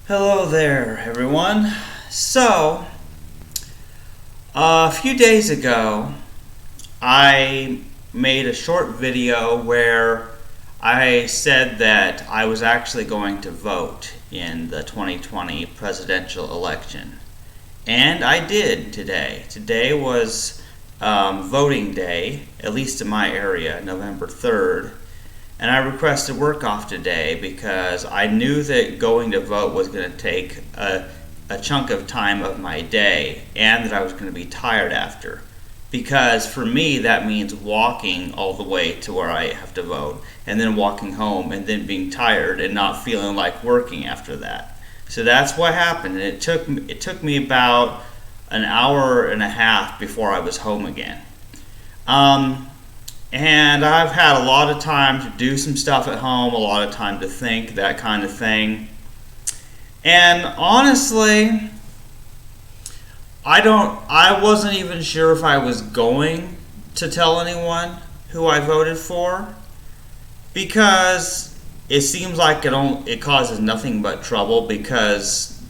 Hello there, everyone. So, a few days ago, I made a short video where I said that I was actually going to vote in the 2020 presidential election. And I did today. Today was voting day, at least in my area, November 3rd. And I requested work off today because I knew that going to vote was going to take a chunk of time of my day and that I was going to be tired after. Because for me, that means walking all the way to where I have to vote and then walking home and then being tired and not feeling like working after that. So that's what happened. And it took me about an hour and a half before I was home again. And I've had a lot of time to do some stuff at home, a lot of time to think, that kind of thing. And honestly, I wasn't even sure if I was going to tell anyone who I voted for, because it seems like it causes nothing but trouble, because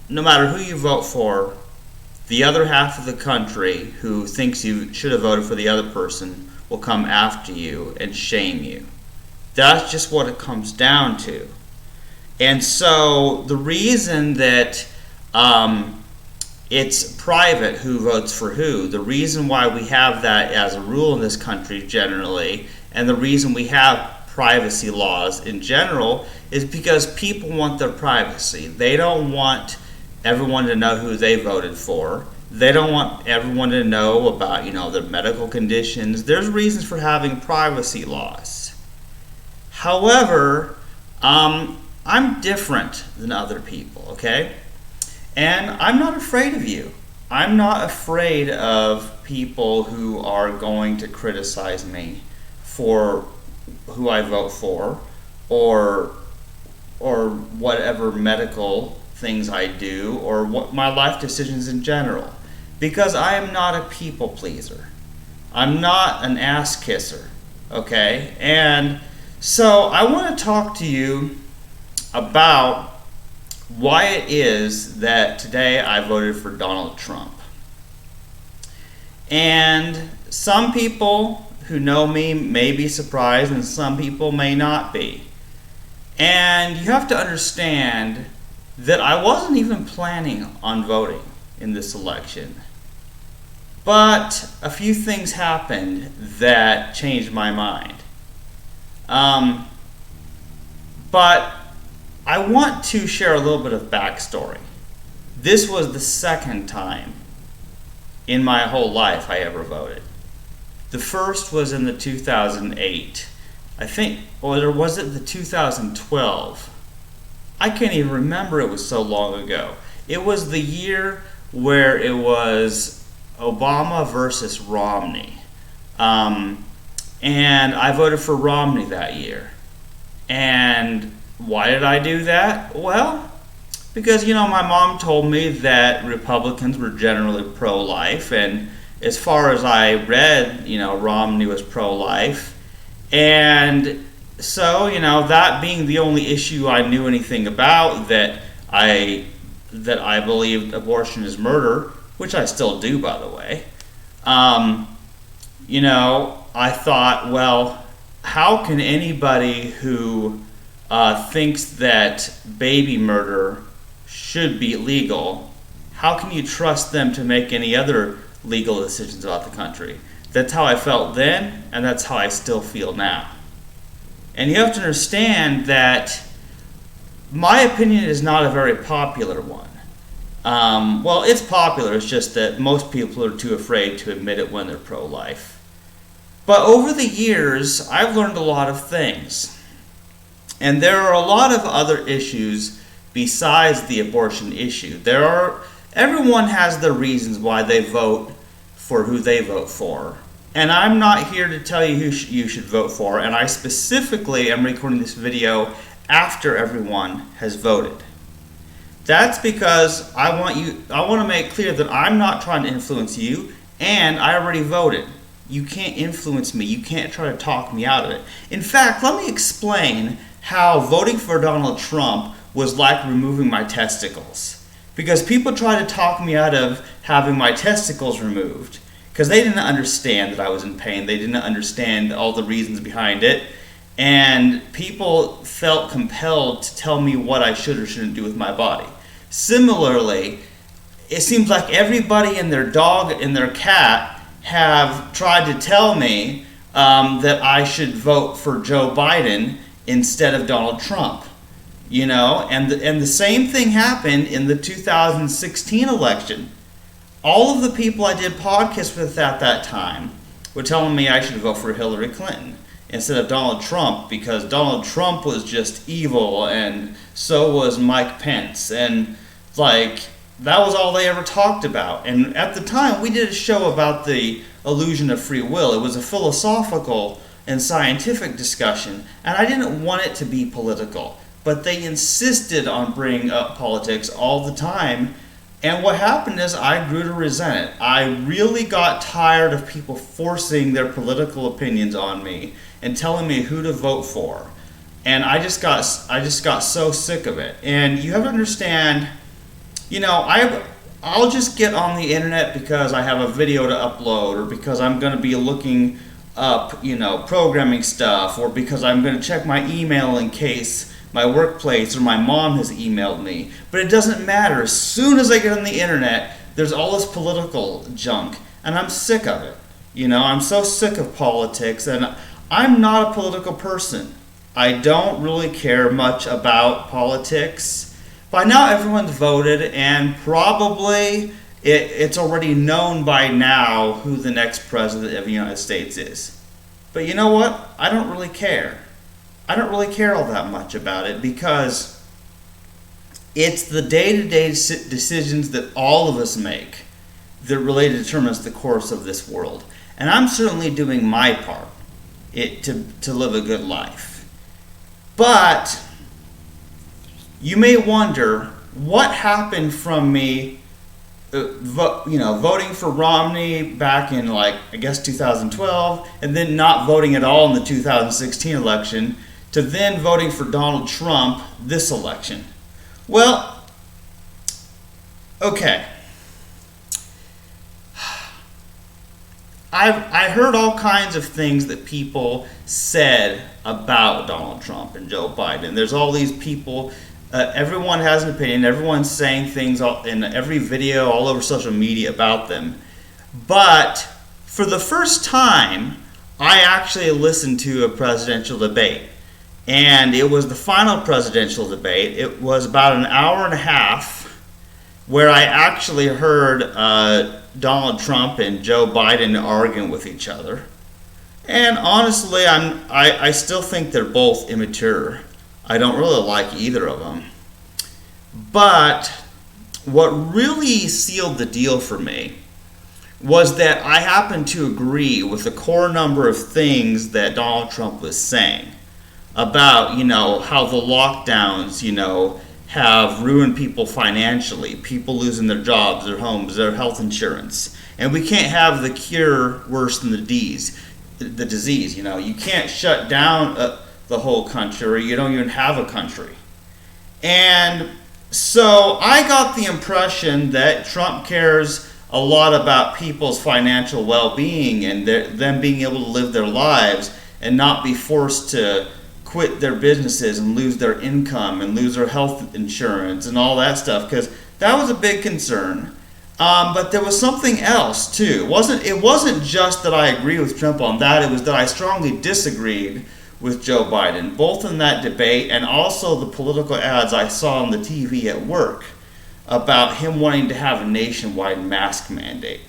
no matter who you vote for, the other half of the country who thinks you should have voted for the other person will come after you and shame you. That's just what it comes down to. And so the reason that it's private who votes for who, the reason why we have that as a rule in this country generally, and the reason we have privacy laws in general, is because people want their privacy. They don't want everyone to know who they voted for. They don't want everyone to know about, their medical conditions. There's reasons for having privacy laws. However, I'm different than other people, okay? And I'm not afraid of you. I'm not afraid of people who are going to criticize me for who I vote for or whatever medical things I do or what my life decisions in general. Because I am not a people pleaser. I'm not an ass kisser, okay? And so I want to talk to you about why it is that today I voted for Donald Trump. And some people who know me may be surprised and some people may not be. And you have to understand that I wasn't even planning on voting in this election. But a few things happened that changed my mind. But I want to share a little bit of backstory. This was the second time in my whole life I ever voted. The first was in the 2008. I think, or was it the 2012? I can't even remember, it was so long ago. It was the year where it was Obama versus Romney. And I voted for Romney that year. And why did I do that? Well, because, my mom told me that Republicans were generally pro-life. And as far as I read, Romney was pro-life. And so, that being the only issue I knew anything about, that I believed abortion is murder, which I still do, by the way, I thought, well, how can anybody who thinks that baby murder should be legal, how can you trust them to make any other legal decisions about the country? That's how I felt then, and that's how I still feel now. And you have to understand that my opinion is not a very popular one. Well, it's popular, it's just that most people are too afraid to admit it when they're pro-life. But over the years, I've learned a lot of things. And there are a lot of other issues besides the abortion issue. Everyone has their reasons why they vote for who they vote for. And I'm not here to tell you who you should vote for, and I specifically am recording this video after everyone has voted. That's because I want to make clear that I'm not trying to influence you, and I already voted. You can't influence me. You can't try to talk me out of it. In fact, let me explain how voting for Donald Trump was like removing my testicles. Because people tried to talk me out of having my testicles removed. Because they didn't understand that I was in pain. They didn't understand all the reasons behind it. And people felt compelled to tell me what I should or shouldn't do with my body. Similarly, it seems like everybody and their dog and their cat have tried to tell me that I should vote for Joe Biden instead of Donald Trump. You know, and the same thing happened in the 2016 election. All of the people I did podcasts with at that time were telling me I should vote for Hillary Clinton instead of Donald Trump, because Donald Trump was just evil, and so was Mike Pence, and like that was all they ever talked about. And at the time, we did a show about the illusion of free will. It was a philosophical and scientific discussion, and I didn't want it to be political. But they insisted on bringing up politics all the time. And what happened is I grew to resent it. I really got tired of people forcing their political opinions on me and telling me who to vote for. And I just got so sick of it. And you have to understand, you know, I'll just get on the internet because I have a video to upload, or because I'm going to be looking up, you know, programming stuff, or because I'm going to check my email in case my workplace or my mom has emailed me. But it doesn't matter. As soon as I get on the internet, there's all this political junk, and I'm sick of it. You know, I'm so sick of politics, and I'm not a political person. I don't really care much about politics. By now, everyone's voted, and probably it's already known by now who the next president of the United States is. But you know what? I don't really care. I don't really care all that much about it, because it's the day-to-day decisions that all of us make that really determines the course of this world. And I'm certainly doing my part to live a good life. But you may wonder what happened from me voting for Romney back in, like, I guess 2012, and then not voting at all in the 2016 election, to then voting for Donald Trump this election. Well, okay. I heard all kinds of things that people said about Donald Trump and Joe Biden. There's all these people, everyone has an opinion, everyone's saying things in every video all over social media about them. But for the first time, I actually listened to a presidential debate. And it was the final presidential debate. It was about an hour and a half where I actually heard Donald Trump and Joe Biden arguing with each other. And honestly, I still think they're both immature. I don't really like either of them. But what really sealed the deal for me was that I happened to agree with the core number of things that Donald Trump was saying about, you know, how the lockdowns, you know, have ruined people financially, people losing their jobs, their homes, their health insurance. And we can't have the cure worse than the disease, you know. You can't shut down the whole country, or you don't even have a country. And so I got the impression that Trump cares a lot about people's financial well-being and them being able to live their lives and not be forced to quit their businesses and lose their income and lose their health insurance and all that stuff, because that was a big concern. But there was something else too. It wasn't just that I agree with Trump on that. It was that I strongly disagreed with Joe Biden, both in that debate and also the political ads I saw on the TV at work about him wanting to have a nationwide mask mandate.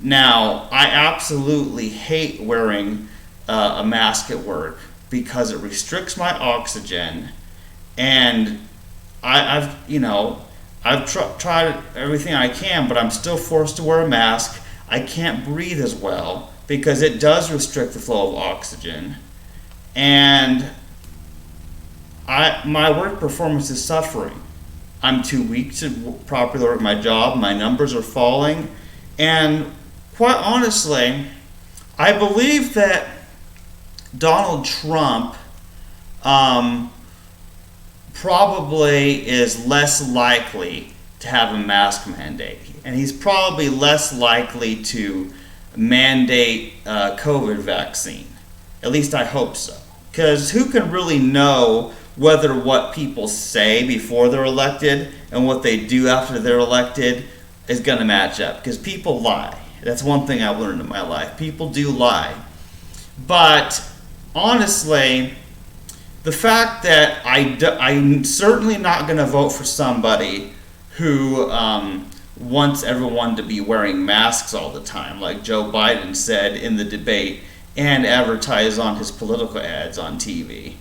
Now, I absolutely hate wearing a mask at work, because it restricts my oxygen, and I've tried everything I can, but I'm still forced to wear a mask. I can't breathe as well because it does restrict the flow of oxygen, and my work performance is suffering. I'm too weak to properly work my job. My numbers are falling, and quite honestly, I believe that Donald Trump probably is less likely to have a mask mandate. And he's probably less likely to mandate a COVID vaccine. At least I hope so. Because who can really know whether what people say before they're elected and what they do after they're elected is going to match up? Because people lie. That's one thing I've learned in my life. People do lie. But honestly, the fact that I'm certainly not going to vote for somebody who wants everyone to be wearing masks all the time, like Joe Biden said in the debate and advertise on his political ads on TV.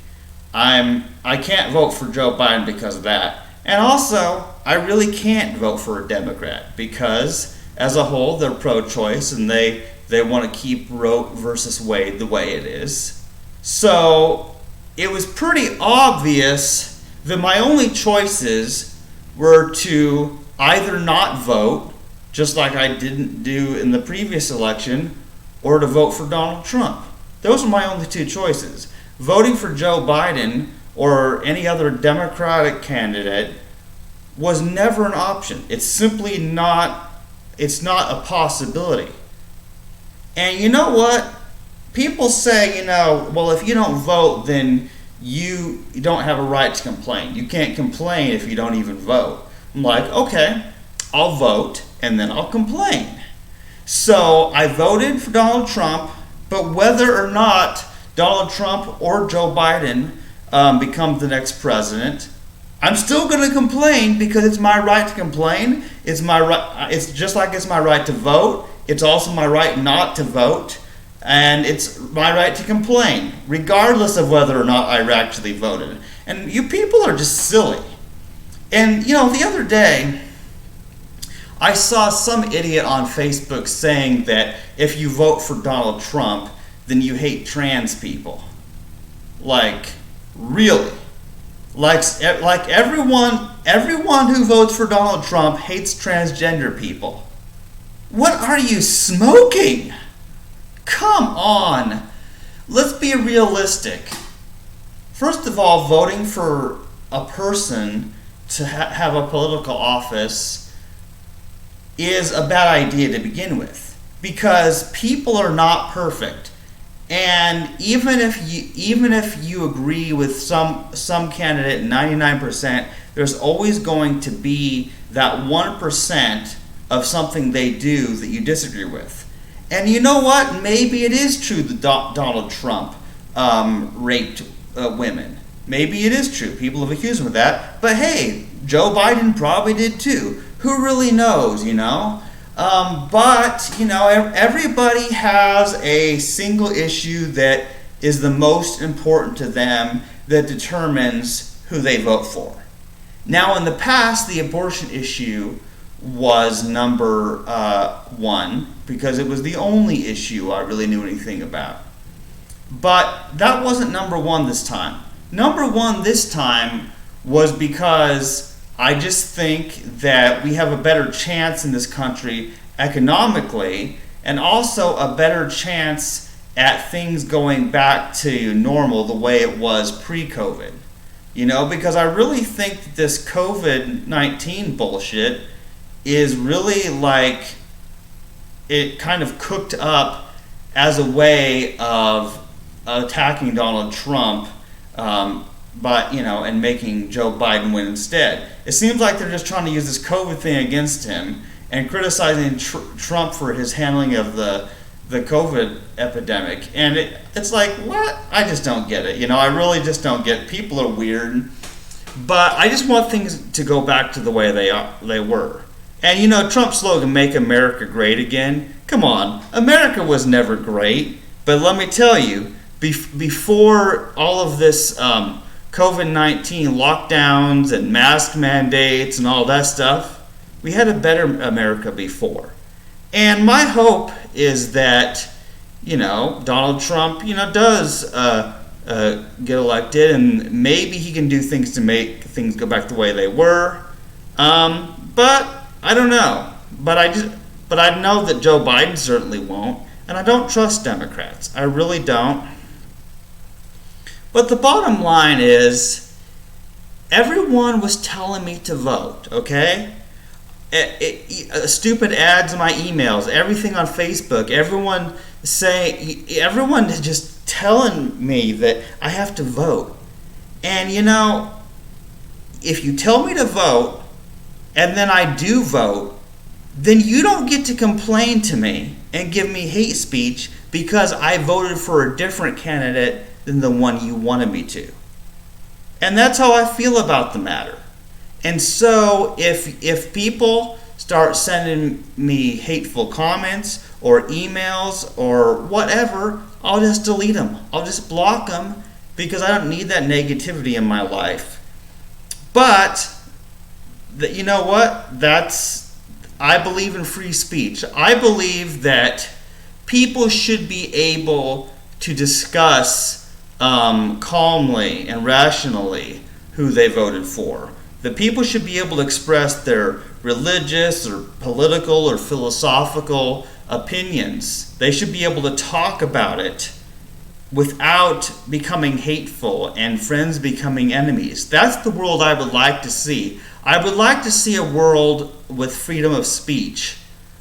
I can't vote for Joe Biden because of that. And also, I really can't vote for a Democrat because, as a whole, they're pro-choice and they want to keep Roe versus Wade the way it is. So it was pretty obvious that my only choices were to either not vote, just like I didn't do in the previous election, or to vote for Donald Trump. Those were my only two choices. Voting for Joe Biden or any other Democratic candidate was never an option. It's simply not, it's not a possibility. And you know what? People say, well, if you don't vote, then you don't have a right to complain. You can't complain if you don't even vote. I'm like, okay, I'll vote and then I'll complain. So I voted for Donald Trump, but whether or not Donald Trump or Joe Biden become the next president, I'm still going to complain because it's my right to complain. It's my right. It's just like it's my right to vote. It's also my right not to vote. And it's my right to complain, regardless of whether or not I actually voted. And you people are just silly. And, the other day, I saw some idiot on Facebook saying that if you vote for Donald Trump, then you hate trans people. Like, really? Like everyone who votes for Donald Trump hates transgender people. What are you smoking? Come on. Let's be realistic. First of all, voting for a person to have a political office is a bad idea to begin with, because people are not perfect. And even if you agree with some candidate 99%, there's always going to be that 1% of something they do that you disagree with. And you know what? Maybe it is true that Donald Trump raped women. Maybe it is true. People have accused him of that. But hey, Joe Biden probably did too. Who really knows, But, everybody has a single issue that is the most important to them that determines who they vote for. Now, in the past, the abortion issue was number one because it was the only issue I really knew anything about. But that wasn't number one this time. Number one this time was because I just think that we have a better chance in this country economically, and also a better chance at things going back to normal the way it was pre-COVID. Because I really think that this COVID-19 bullshit is really like it kind of cooked up as a way of attacking Donald Trump, and making Joe Biden win instead. It seems like they're just trying to use this COVID thing against him and criticizing Trump for his handling of the COVID epidemic. And it's like, what? I just don't get it. I really just don't get it. People are weird. But I just want things to go back to the way they were. And Trump's slogan, "Make America Great Again." Come on, America was never great. But let me tell you, before all of this COVID-19 lockdowns and mask mandates and all that stuff, we had a better America before. And my hope is that, Donald Trump, does get elected, and maybe he can do things to make things go back the way they were. But I don't know. But I know that Joe Biden certainly won't, and I don't trust Democrats. I really don't. But the bottom line is, everyone was telling me to vote, okay? Stupid ads in my emails, everything on Facebook, everyone is just telling me that I have to vote. And if you tell me to vote and then I do vote, then you don't get to complain to me and give me hate speech because I voted for a different candidate than the one you wanted me to. And that's how I feel about the matter. And so if people start sending me hateful comments or emails or whatever, I'll just delete them. I'll just block them because I don't need that negativity in my life. But you know what? I believe in free speech. I believe that people should be able to discuss calmly and rationally who they voted for. That people should be able to express their religious or political or philosophical opinions. They should be able to talk about it without becoming hateful and friends becoming enemies. That's the world I would like to see. I would like to see a world with freedom of speech.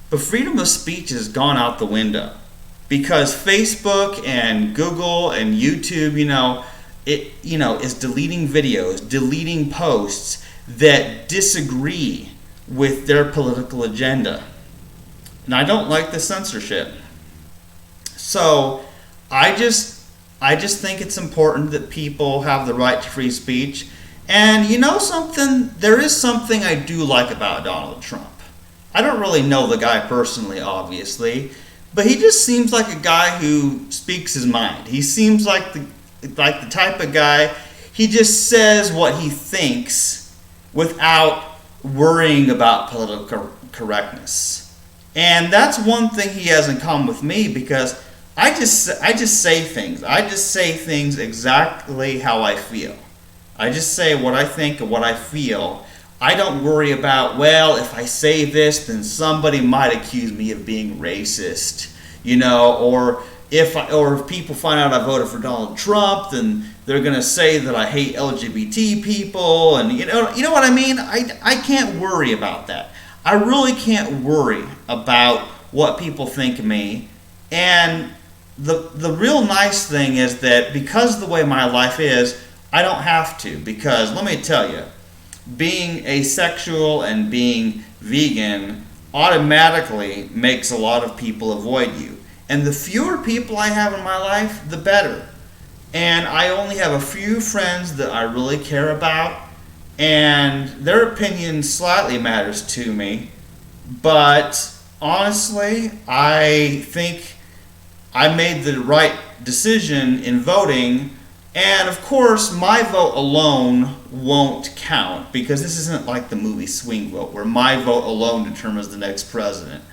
But freedom of speech has gone out the window because Facebook and Google and YouTube, is deleting videos, deleting posts that disagree with their political agenda. And I don't like the censorship. So I just think it's important that people have the right to free speech. And something? There is something I do like about Donald Trump. I don't really know the guy personally, obviously, but he just seems like a guy who speaks his mind. He seems like the type of guy, he just says what he thinks without worrying about political correctness. And that's one thing he has in common with me because I just say things. I just say things exactly how I feel. I just say what I think and what I feel. I don't worry about, if I say this, then somebody might accuse me of being racist, or if people find out I voted for Donald Trump, then they're going to say that I hate LGBT people, and you know what I mean? I can't worry about that. I really can't worry about what people think of me. And the real nice thing is that because of the way my life is, I don't have to, because let me tell you, being asexual and being vegan automatically makes a lot of people avoid you. And the fewer people I have in my life, the better. And I only have a few friends that I really care about, and their opinion slightly matters to me. But honestly, I think I made the right decision in voting. And of course, my vote alone won't count because this isn't like the movie Swing Vote where my vote alone determines the next president.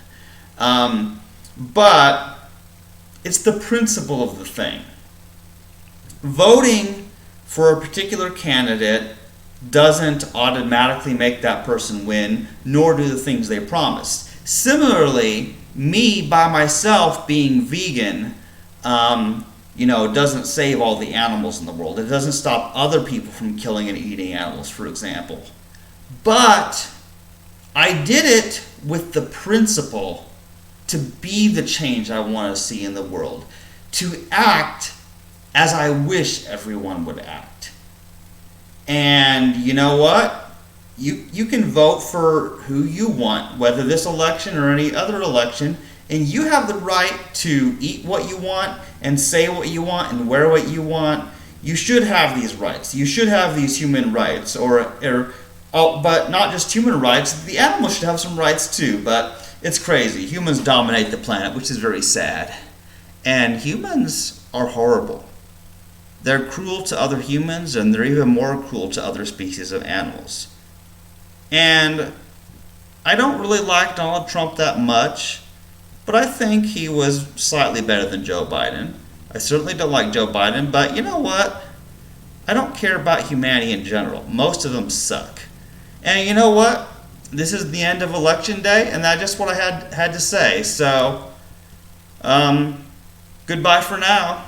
But it's the principle of the thing. Voting for a particular candidate doesn't automatically make that person win, nor do the things they promised. Similarly, me by myself being vegan, doesn't save all the animals in the world. It doesn't stop other people from killing and eating animals, for example. But I did it with the principle to be the change I want to see in the world, to act as I wish everyone would act. And you know what? You can vote for who you want, whether this election or any other election, and you have the right to eat what you want and say what you want and wear what you want. You should have these rights. You should have these human rights, but not just human rights. The animals should have some rights too, but it's crazy. Humans dominate the planet, which is very sad. And humans are horrible. They're cruel to other humans, and they're even more cruel to other species of animals. And I don't really like Donald Trump that much, but I think he was slightly better than Joe Biden. I certainly don't like Joe Biden, but you know what? I don't care about humanity in general. Most of them suck. And you know what? This is the end of Election Day, and that's just what I had to say. So, goodbye for now.